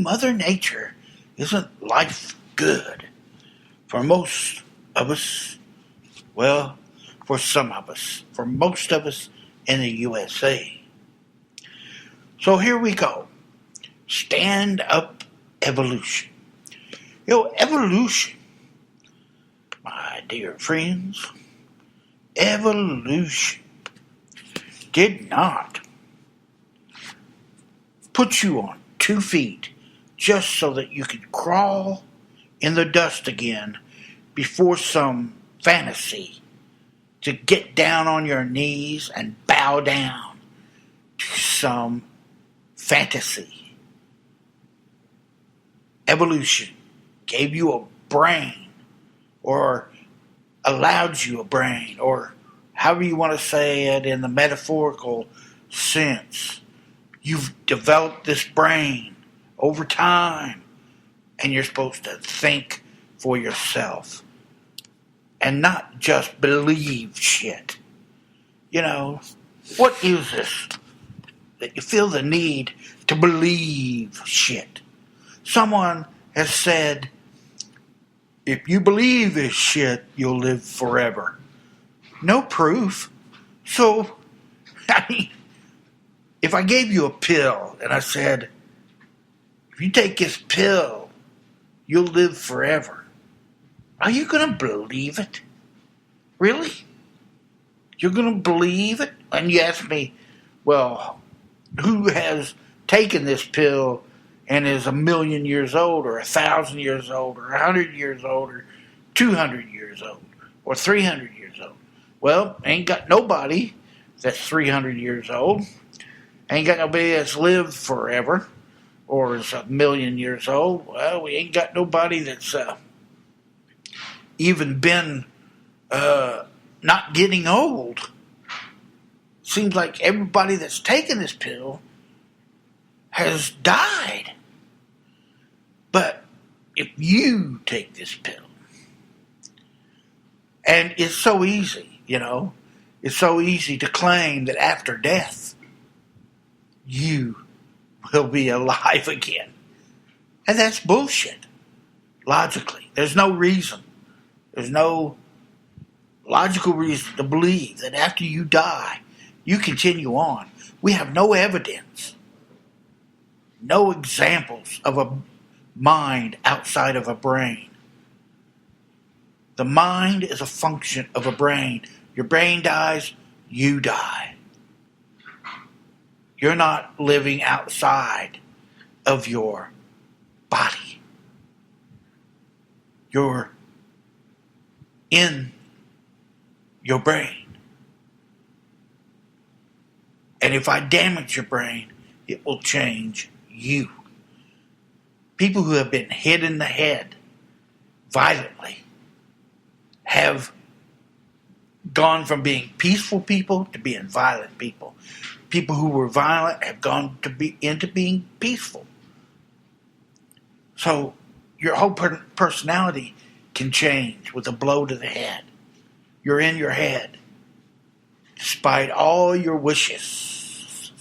Mother Nature, isn't life good? For most of us, well, for some of us, for most of us in the USA. So here we go. Stand up evolution. Evolution, my dear friends, evolution did not put you on 2 feet just so that you could crawl in the dust again before some fantasy to get down on your knees and bow down to some fantasy. Evolution gave you a brain, or allowed you a brain, or however you want to say it in the metaphorical sense. You've developed this brain over time, and you're supposed to think for yourself and not just believe shit. What is this that you feel the need to believe shit? Someone has said, if you believe this shit, you'll live forever. No proof. So, if I gave you a pill and I said, if you take this pill, you'll live forever, are you going to believe it? Really? You're going to believe it? And you ask me, well, who has taken this pill and is 1,000,000 years old, or 1,000 years old, or 100 years old, or 200 years old, or 300 years old? Well, ain't got nobody that's 300 years old. Ain't got nobody that's lived forever, or is 1,000,000 years old. Well, we ain't got nobody that's even been not getting old. Seems like everybody that's taken this pill has died. But if you take this pill, and it's so easy, it's so easy to claim that after death, you will be alive again. And that's bullshit, logically. There's no reason. There's no logical reason to believe that after you die, you continue on. We have no evidence, no examples of a mind outside of a brain. The mind is a function of a brain. Your brain dies, you die. You're not living outside of your body. You're in your brain. And if I damage your brain, it will change you. People who have been hit in the head violently have gone from being peaceful people to being violent people. People who were violent have gone into being peaceful. So your whole personality can change with a blow to the head. You're in your head, despite all your wishes.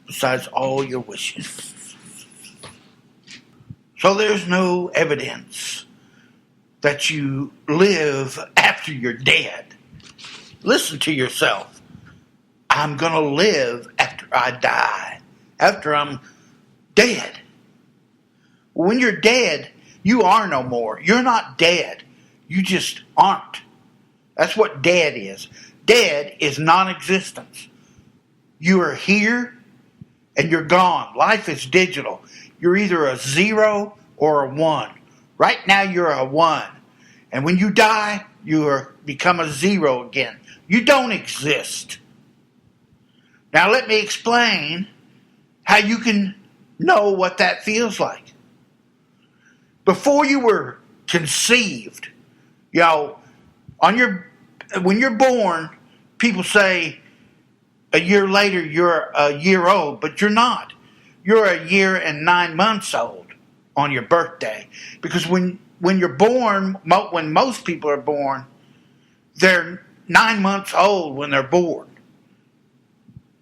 Besides all your wishes. So there's no evidence that you live after you're dead. Listen to yourself. I'm going to live after I die, after I'm dead. When you're dead, you are no more. You're not dead. You just aren't. That's what dead is. Dead is non-existence. You are here and you're gone. Life is digital. You're either a 0 or a 1. Right now you're a 1. And when you die, you become a 0 again. You don't exist. Now let me explain how you can know what that feels like. Before you were conceived, when you're born, people say a year later you're a year old, but you're not. You're a year and 9 months old on your birthday. Because when you're born, when most people are born, they're 9 months old when they're born.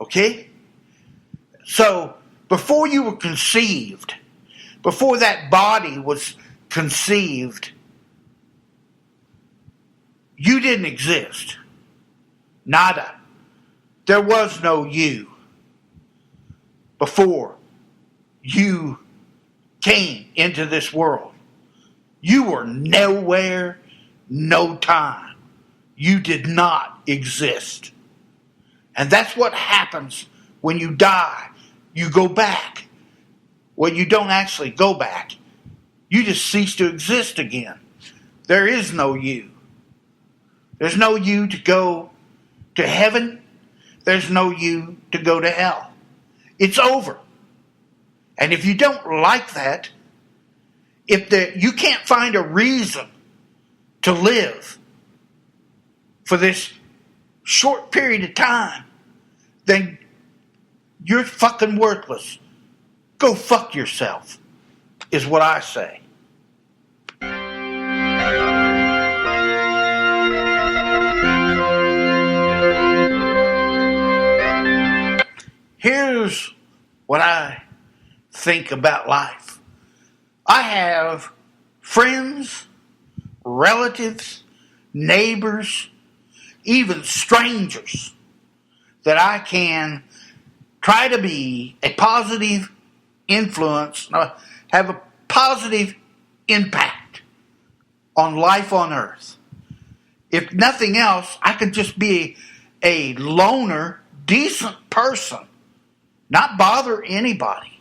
Okay? So, before you were conceived, before that body was conceived, you didn't exist. Nada. There was no you before you came into this world. You were nowhere, no time. You did not exist. And that's what happens when you die. You go back. Well, you don't actually go back. You just cease to exist again. There is no you. There's no you to go to heaven. There's no you to go to hell. It's over. And if you don't like that, you can't find a reason to live for this short period of time, then you're fucking worthless. Go fuck yourself, is what I say. Here's what I think about life. I have friends, relatives, neighbors, even strangers that I can try to be a positive influence, have a positive impact on life on earth. If nothing else, I could just be a loner, decent person, not bother anybody,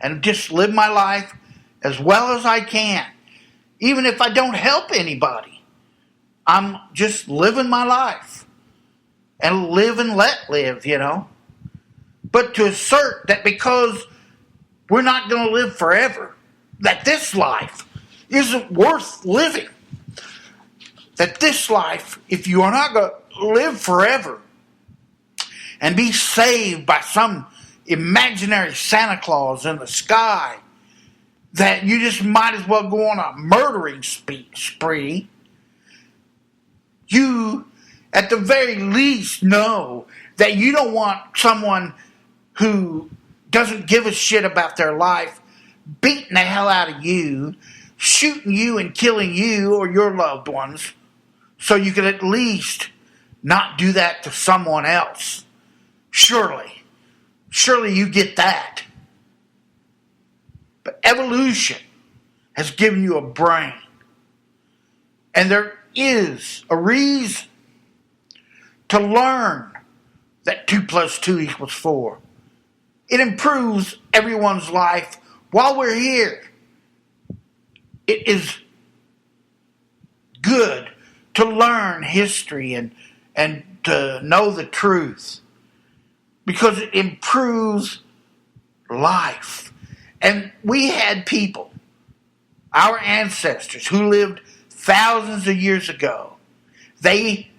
and just live my life as well as I can. Even if I don't help anybody, I'm just living my life. And live and let live, you know. But to assert that because we're not going to live forever, that this life isn't worth living. That this life, if you are not going to live forever and be saved by some imaginary Santa Claus in the sky, that you just might as well go on a murdering spree. You, at the very least, know that you don't want someone who doesn't give a shit about their life beating the hell out of you, shooting you and killing you or your loved ones, so you can at least not do that to someone else. Surely you get that. But evolution has given you a brain. And there is a reason to learn that 2 + 2 = 4. It improves everyone's life while we're here. It is good to learn history and to know the truth, because it improves life. And we had people, our ancestors, who lived thousands of years ago. They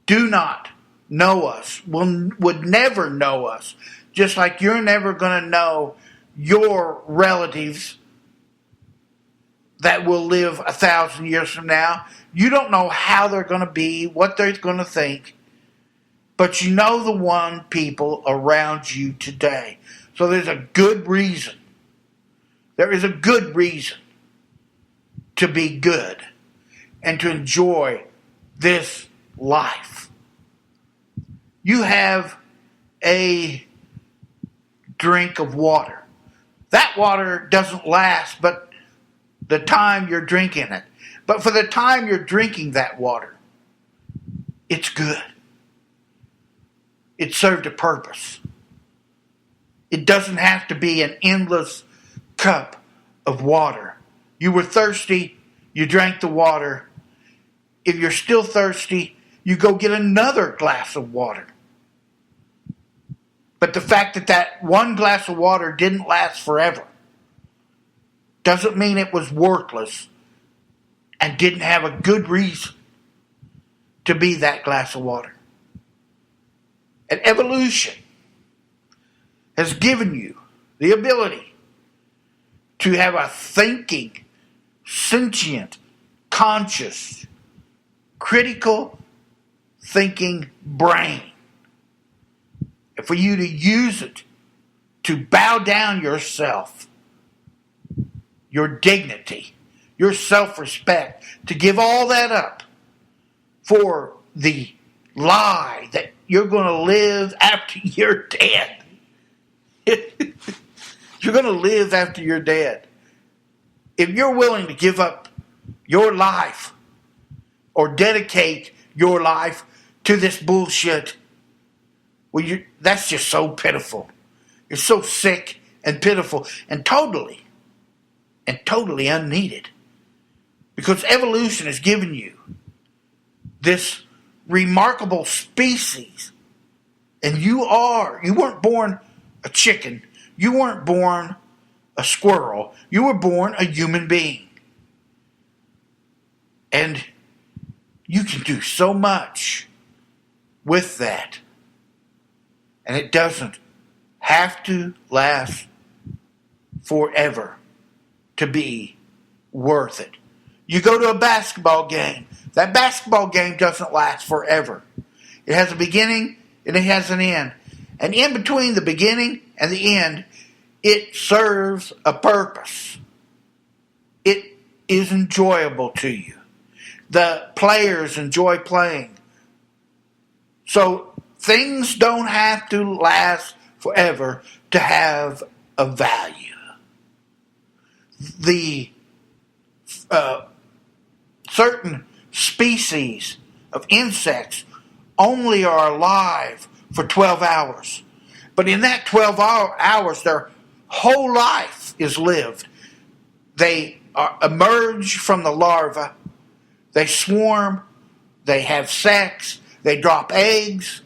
do not know us, would never know us, just like you're never going to know your relatives that will live 1,000 years from now. You don't know how they're going to be, what they're going to think, but you know the people around you today. So there's a good reason. There is a good reason to be good and to enjoy this life. You have a drink of water. That water doesn't last but the time you're drinking it. But for the time you're drinking that water, it's good. It served a purpose. It doesn't have to be an endless cup of water. You were thirsty, you drank the water. If you're still thirsty, you go get another glass of water. But the fact that one glass of water didn't last forever doesn't mean it was worthless and didn't have a good reason to be that glass of water. And evolution has given you the ability to have a thinking, sentient, conscious, critical thinking brain. And for you to use it to bow down yourself your dignity, your self-respect, to give all that up for the lie that you're going to live after you're dead. You're going to live after you're dead. If you're willing to give up your life or dedicate your life to this bullshit, well, that's just so pitiful. You're so sick and pitiful and totally unneeded. Because evolution has given you this remarkable species. And you weren't born a chicken. You weren't born a squirrel. You were born a human being. And you can do so much with that. And it doesn't have to last forever to be worth it. You go to a basketball game. That basketball game doesn't last forever. It has a beginning and it has an end. And in between the beginning and the end, it serves a purpose. It is enjoyable to you. The players enjoy playing. So things don't have to last forever to have a value. The certain species of insects only are alive for 12 hours. But in that 12 hours, their whole life is lived. They emerge from the larva. They swarm. They have sex. They drop eggs.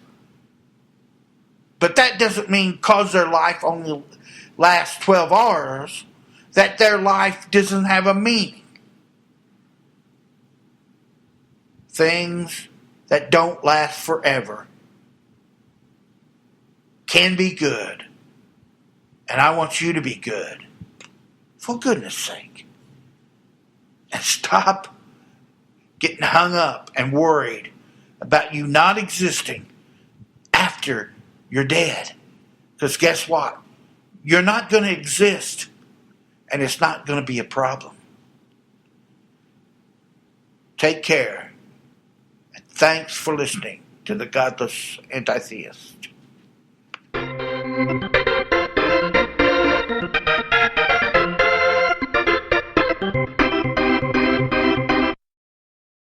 But that doesn't mean because their life only lasts 12 hours, that their life doesn't have a meaning. Things that don't last forever can be good. And I want you to be good. For goodness sake. And stop getting hung up and worried about you not existing after you're dead. Because guess what? You're not going to exist. And it's not going to be a problem. Take care. And thanks for listening to the Godless Anti-Theist.